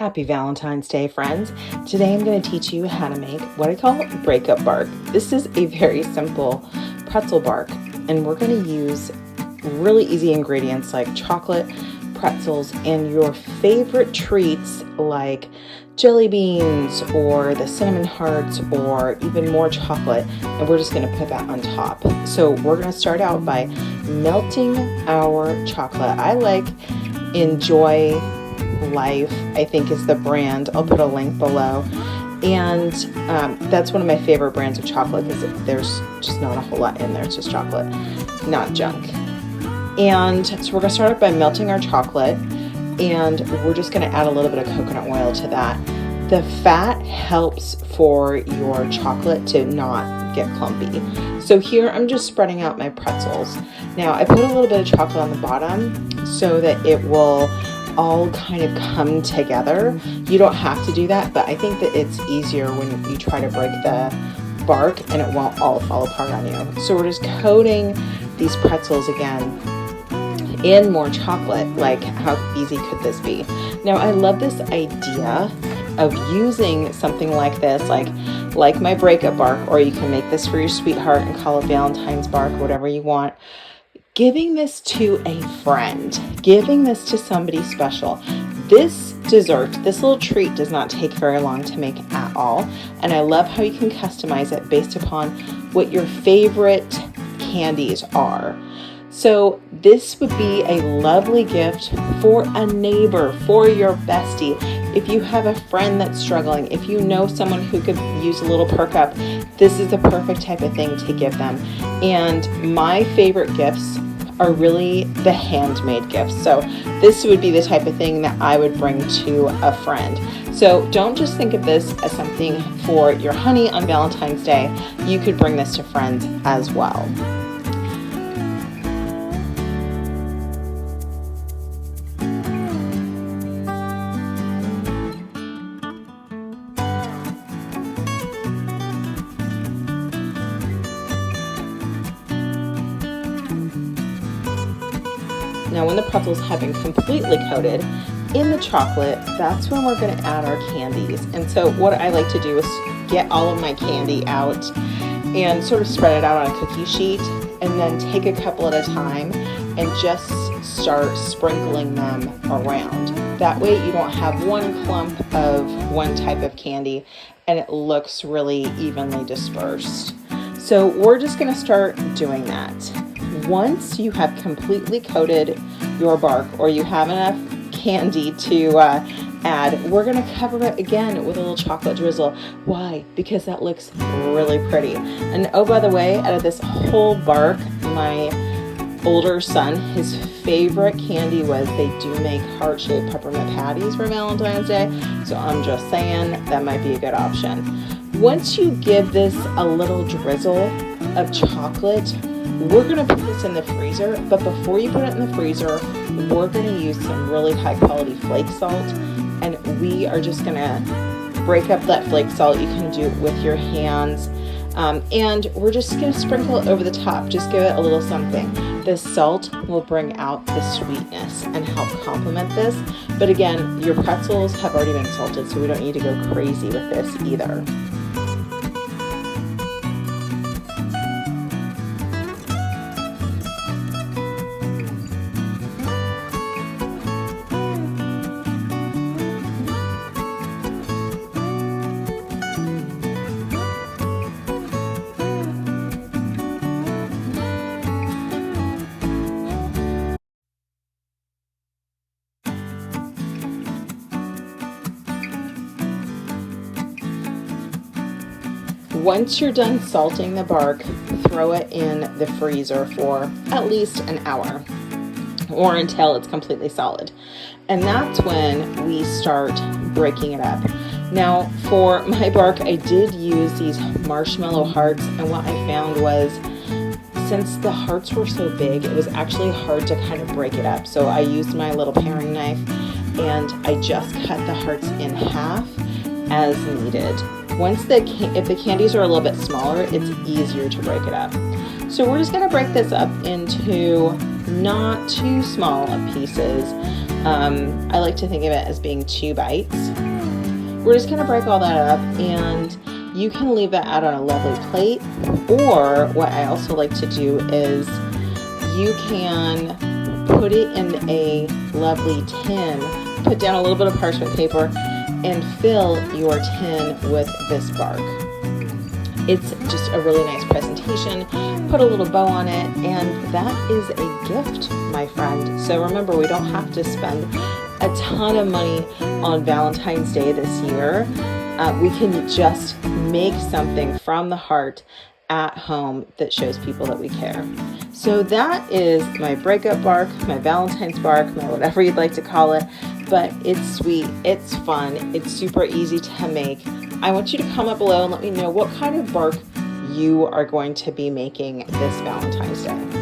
Happy Valentine's Day, friends. Today I'm going to teach you how to make what I call breakup bark. This is a very simple pretzel bark, and we're going to use really easy ingredients like chocolate, pretzels, and your favorite treats like jelly beans or the cinnamon hearts or even more chocolate, and we're just going to put that on top. So we're going to start out by melting our chocolate. I like Enjoy Life, I think, is the brand. I'll put a link below. And that's one of my favorite brands of chocolate because there's just not a whole lot in there. It's just chocolate, not junk. And so we're going to start by melting our chocolate, and we're just going to add a little bit of coconut oil to that. The fat helps for your chocolate to not get clumpy. So here I'm just spreading out my pretzels. Now I put a little bit of chocolate on the bottom so that it will all kind of come together. You don't have to do that, but I think that it's easier when you try to break the bark and it won't all fall apart on you. So we're just coating these pretzels again in more chocolate. Like, how easy could this be? Now I love this idea of using something like this, like my breakup bark, or you can make this for your sweetheart and call it Valentine's bark, whatever you want. Giving this to a friend, giving this to somebody special. This dessert, this little treat, does not take very long to make at all. And I love how you can customize it based upon what your favorite candies are. So this would be a lovely gift for a neighbor, for your bestie. If you have a friend that's struggling, if you know someone who could use a little perk up, this is the perfect type of thing to give them. And my favorite gifts are really the handmade gifts. So this would be the type of thing that I would bring to a friend. So don't just think of this as something for your honey on Valentine's Day. You could bring this to friends as well. Now when the pretzels have been completely coated in the chocolate, that's when we're going to add our candies. And so what I like to do is get all of my candy out and sort of spread it out on a cookie sheet, and then take a couple at a time and just start sprinkling them around. That way you don't have one clump of one type of candy and it looks really evenly dispersed. So we're just going to start doing that. Once you have completely coated your bark, or you have enough candy to add, we're going to cover it again with a little chocolate drizzle. Why? Because that looks really pretty. And oh, by the way, out of this whole bark, my older son, his favorite candy was, they do make heart-shaped peppermint patties for Valentine's Day. So I'm just saying that might be a good option. Once you give this a little drizzle of chocolate, we're going to put this in the freezer, but before you put it in the freezer, we're going to use some really high quality flake salt, and we are just going to break up that flake salt. You can do it with your hands, and we're just going to sprinkle it over the top. Just give it a little something. The salt will bring out the sweetness and help complement this, but again, your pretzels have already been salted, so we don't need to go crazy with this either. Once you're done salting the bark, throw it in the freezer for at least an hour or until it's completely solid. And that's when we start breaking it up. Now for my bark, I did use these marshmallow hearts, and what I found was, since the hearts were so big, it was actually hard to kind of break it up. So I used my little paring knife and I just cut the hearts in half as needed. If the candies are a little bit smaller, it's easier to break it up. So we're just going to break this up into not too small of pieces. I like to think of it as being 2 bites. We're just gonna break all that up, and you can leave that out on a lovely plate, or what I also like to do is you can put it in a lovely tin, put down a little bit of parchment paper, and fill your tin with this bark. It's just a really nice presentation. Put a little bow on it, and that is a gift, my friend. So remember, we don't have to spend a ton of money on Valentine's Day this year. We can just make something from the heart at home that shows people that we care. So that is my breakup bark, my Valentine's bark, my whatever you'd like to call it, but it's sweet, it's fun, it's super easy to make. I want you to comment below and let me know what kind of bark you are going to be making this Valentine's Day.